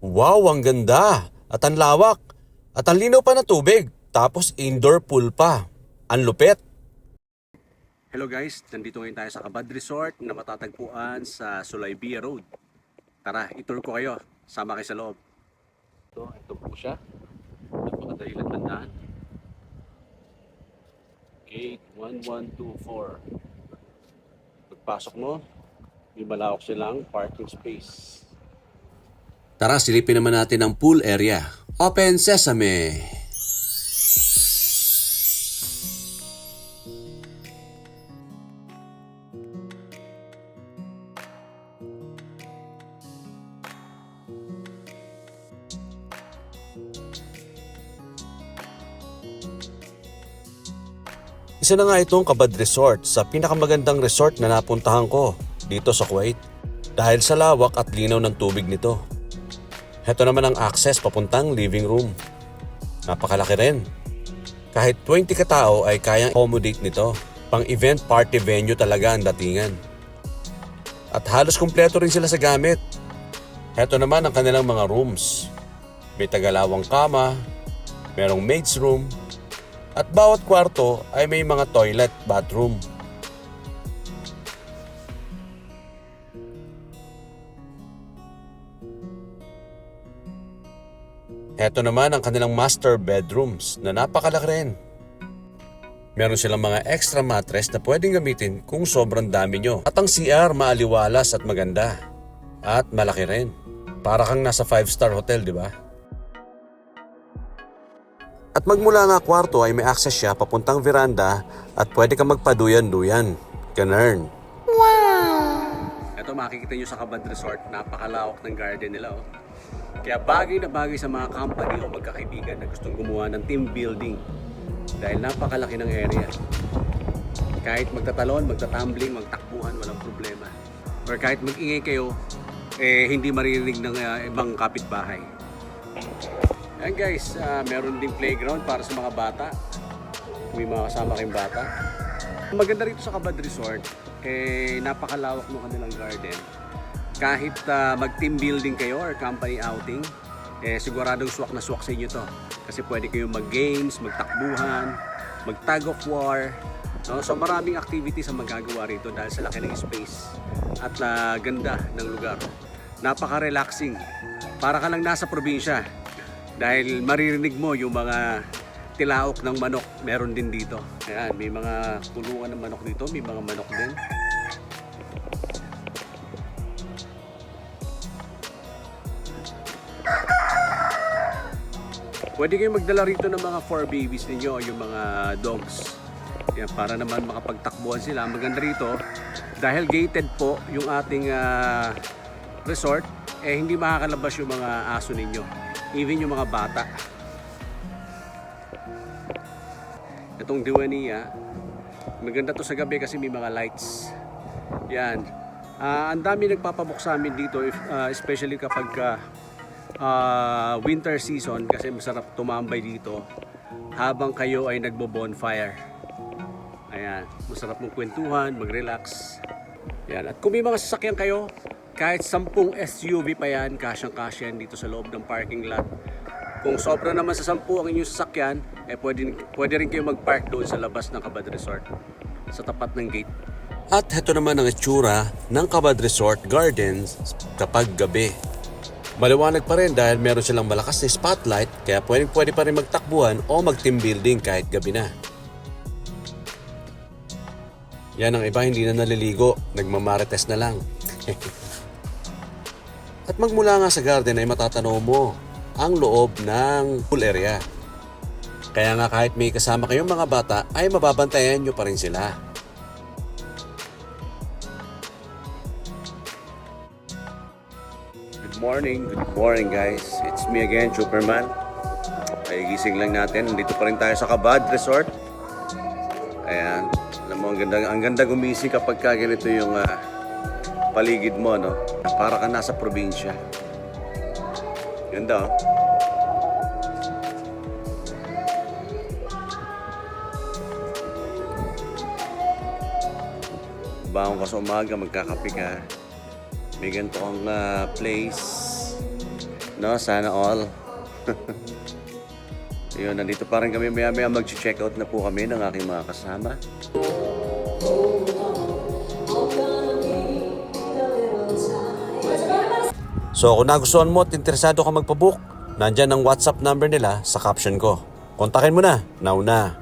Wow, ang ganda! At ang lawak! At ang linaw pa na tubig! Tapos indoor pool pa. Ang lupit! Hello guys, nandito ngayon tayo sa Kabad Resort na matatagpuan sa Sulaybia Road. Tara, itour ko kayo. Sama kayo sa loob. Ito po siya. Napakadali lang tandaan. Gate 1124. Pagpasok mo, may malawak silang parking space. Tara, silipin naman natin ang pool area. Open Sesame! Isa na nga itong Kabad Resort sa pinakamagandang resort na napuntahan ko dito sa Kuwait dahil sa lawak at linaw ng tubig nito. Heto naman ang access papuntang living room. Napakalaki rin. Kahit 20 katao ay kayang accommodate nito. Pang event party venue talaga ang datingan. At halos kumpleto rin sila sa gamit. Heto naman ang kanilang mga rooms. May tagalawang kama, merong maid's room, at bawat kwarto ay may mga toilet, bathroom. Heto naman ang kanilang master bedrooms na napakalaki rin. Meron silang mga extra mattress na pwedeng gamitin kung sobrang dami nyo. At ang CR maaliwalas at maganda. At malaki rin. Para kang nasa 5-star hotel, di ba? At magmula nga kwarto ay may access siya papuntang veranda at pwede kang magpaduyan-duyan. Ganern. Ito makikita nyo sa Kabad Resort, napakalawak ng garden nila. Oh. Kaya bagay na bagay sa mga company o magkakaibigan na gustong gumawa ng team building. Dahil napakalaki ng area. Kahit magtatalon, magtatumbling, magtakbuhan, walang problema. Or kahit mag-ingay kayo, hindi maririnig ng ibang kapitbahay. Ayan guys, meron din playground para sa mga bata. May mga kasama kayong bata. Maganda rito sa Kabad Resort, napakalawak ng kanilang garden. Kahit mag-team building kayo or company outing, siguradong swak na swak sa inyo to. Kasi pwede kayong mag-games, magtakbuhan, mag-tug of war. No? So maraming activities ang magagawa rito dahil sa laki ng space at ganda ng lugar. Napaka-relaxing. Para ka lang nasa probinsya. Dahil maririnig mo yung mga tilaok ng manok, meron din dito. Ayan, may mga kulungan ng manok dito, may mga manok din. Pwede kayong magdala rito ng mga 4 babies ninyo, yung mga dogs. Ayan, para naman makapagtakbuhan sila. Maganda rito, dahil gated po yung ating resort, hindi makakalabas yung mga aso ninyo. Even yung mga bata. Itong Diwania, maganda to sa gabi kasi may mga lights. Yan. Ang dami nagpapabook sa amin dito, especially kapag winter season, kasi masarap tumambay dito habang kayo ay nagbo-bonfire. Ayan, masarap mong kwentuhan, mag-relax. Yan. At kung may mga sasakyan kayo, kahit 10 SUV pa yan, kasyang-kasya dito sa loob ng parking lot. Kung sobra naman sa 10 ang inyong sasakyan, pwede rin kayo mag-park doon sa labas ng Kabad Resort, sa tapat ng gate. At heto naman ang itsura ng Kabad Resort Gardens kapag gabi. Maliwanag pa rin dahil meron silang malakas na spotlight, kaya pwede pa rin magtakbuhan o mag-team building kahit gabi na. Yan, ang iba hindi na naliligo, nagmamarites na lang. At magmula nga sa garden ay matatanaw mo ang loob ng pool area. Kaya nga kahit may kasama kayong mga bata ay mababantayan nyo pa rin sila. Good morning guys. It's me again, Superman. Ay gising lang natin, nandito pa rin tayo sa Kabad Resort. Ayan, alam mo ang ganda gumising kapag ganito yung paligid mo, no? Para ka nasa probinsya. Ganda, oh. Bangon ka sa umaga, magkakape ka. May ganito ang place No, sana all. Yun, nandito pa rin kami maya-maya mag-check out na po kami ng aking mga kasama. So kung nagustuhan mo at interesado ka magpabook, nandyan ang WhatsApp number nila sa caption ko. Kontakin mo na, now na.